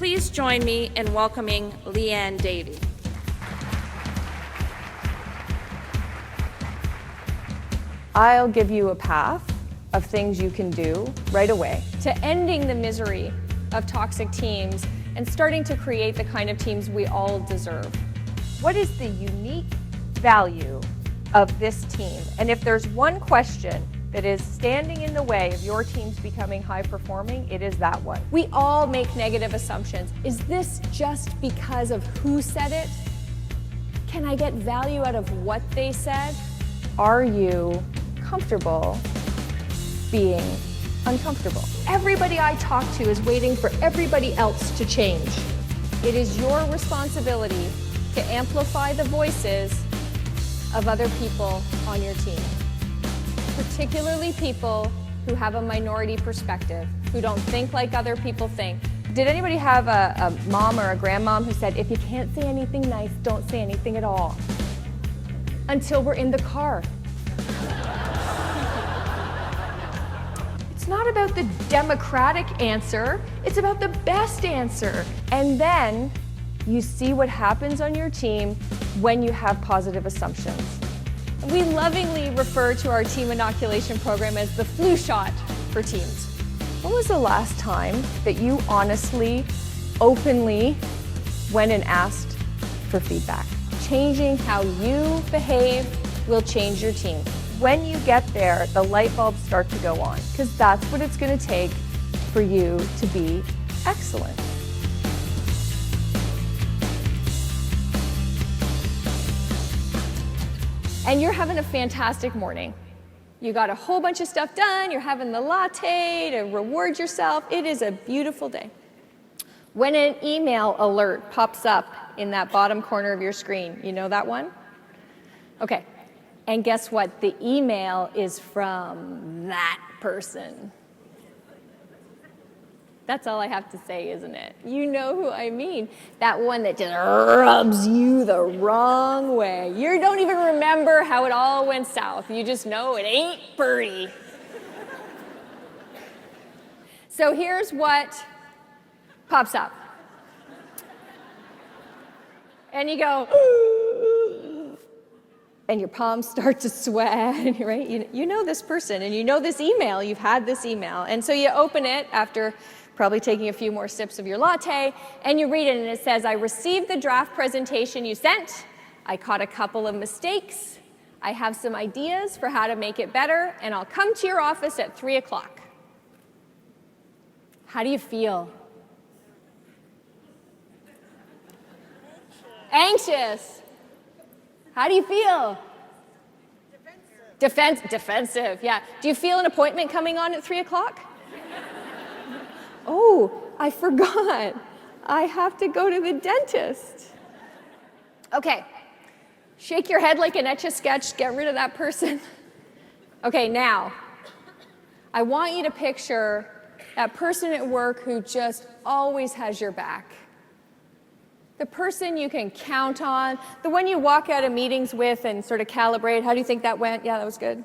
Please join me in welcoming Liane Davey. I'll give you a path of things you can do right away to ending the misery of toxic teams and starting to create the kind of teams we all deserve. What is the unique value of this team? And if there's one question that is standing in the way of your teams becoming high performing, it is that one. We all make negative assumptions. Is this just because of who said it? Can I get value out of what they said? Are you comfortable being uncomfortable? Everybody I talk to is waiting for everybody else to change. It is your responsibility to amplify the voices of other people on your team, particularly people who have a minority perspective, who don't think like other people think. Did anybody have a mom or a grandmom who said, if you can't say anything nice, don't say anything at all? Until we're in the car. It's not about the democratic answer, it's about the best answer. And then you see what happens on your team when you have positive assumptions. We lovingly refer to our team inoculation program as the flu shot for teams. When was the last time that you honestly, openly went and asked for feedback? Changing how you behave will change your team. When you get there, the light bulbs start to go on, because that's what it's going to take for you to be excellent. And you're having a fantastic morning. You got a whole bunch of stuff done, you're having the latte to reward yourself. It is a beautiful day. When an email alert pops up in that bottom corner of your screen, you know that one? Okay, and guess what? The email is from that person. That's all I have to say, isn't it? You know who I mean. That one that just rubs you the wrong way. You don't even remember how it all went south. You just know it ain't pretty. So here's what pops up. And you go, and your palms start to sweat, right? You know this person, and you know this email. You've had this email. And so you open it after probably taking a few more sips of your latte, and you read it, and it says, I received the draft presentation you sent. I caught a couple of mistakes. I have some ideas for how to make it better, and I'll come to your office at 3 o'clock. How do you feel? Anxious. How do you feel? Defensive, yeah. Do you feel an appointment coming on at 3 o'clock? Oh, I forgot. I have to go to the dentist. Okay, shake your head like an Etch-a-Sketch, get rid of that person. Okay, now, I want you to picture that person at work who just always has your back. The person you can count on, the one you walk out of meetings with and sort of calibrate, how do you think that went? Yeah, that was good.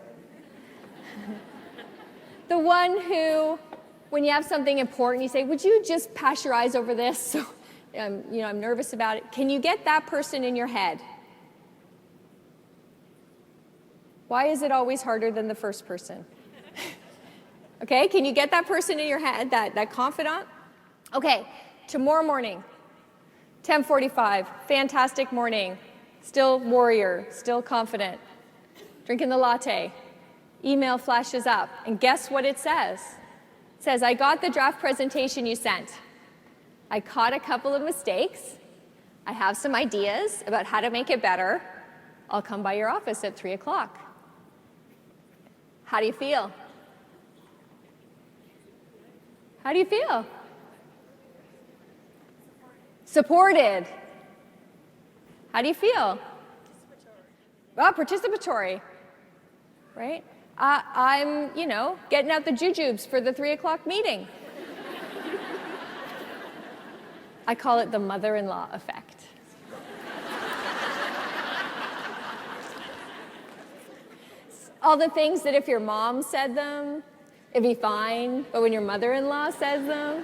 The one who, when you have something important, you say, would you just pass your eyes over this? So, I'm nervous about it. Can you get that person in your head? Why is it always harder than the first person? Okay, can you get that person in your head, that confidant? Okay, tomorrow morning, 10:45, fantastic morning. Still warrior, still confident. Drinking the latte. Email flashes up, and guess what it says? It says, I got the draft presentation you sent. I caught a couple of mistakes. I have some ideas about how to make it better. I'll come by your office at 3 o'clock. How do you feel? How do you feel? Supported. How do you feel? Participatory. Right? I'm, getting out the jujubes for the 3 o'clock meeting. I call it the mother-in-law effect. All the things that if your mom said them, it'd be fine, but when your mother-in-law says them,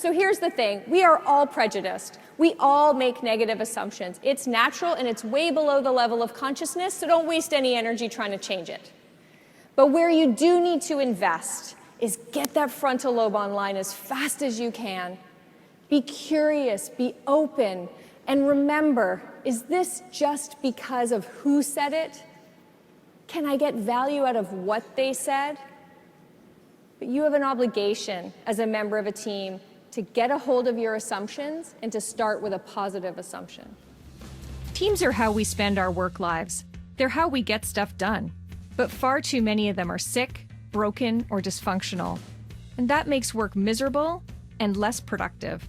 So here's the thing. We are all prejudiced. We all make negative assumptions. It's natural and it's way below the level of consciousness, so don't waste any energy trying to change it. But where you do need to invest is get that frontal lobe online as fast as you can. Be curious, be open, and remember, is this just because of who said it? Can I get value out of what they said? But you have an obligation as a member of a team to get a hold of your assumptions and to start with a positive assumption. Teams are how we spend our work lives. They're how we get stuff done. But far too many of them are sick, broken, or dysfunctional. And that makes work miserable and less productive.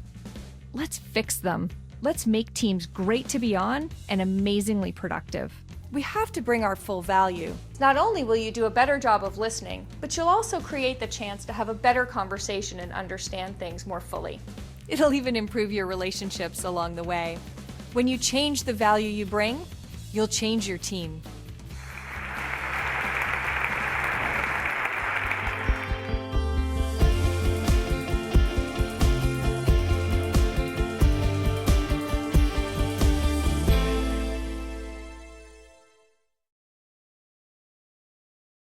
Let's fix them. Let's make teams great to be on and amazingly productive. We have to bring our full value. Not only will you do a better job of listening, but you'll also create the chance to have a better conversation and understand things more fully. It'll even improve your relationships along the way. When you change the value you bring, you'll change your team.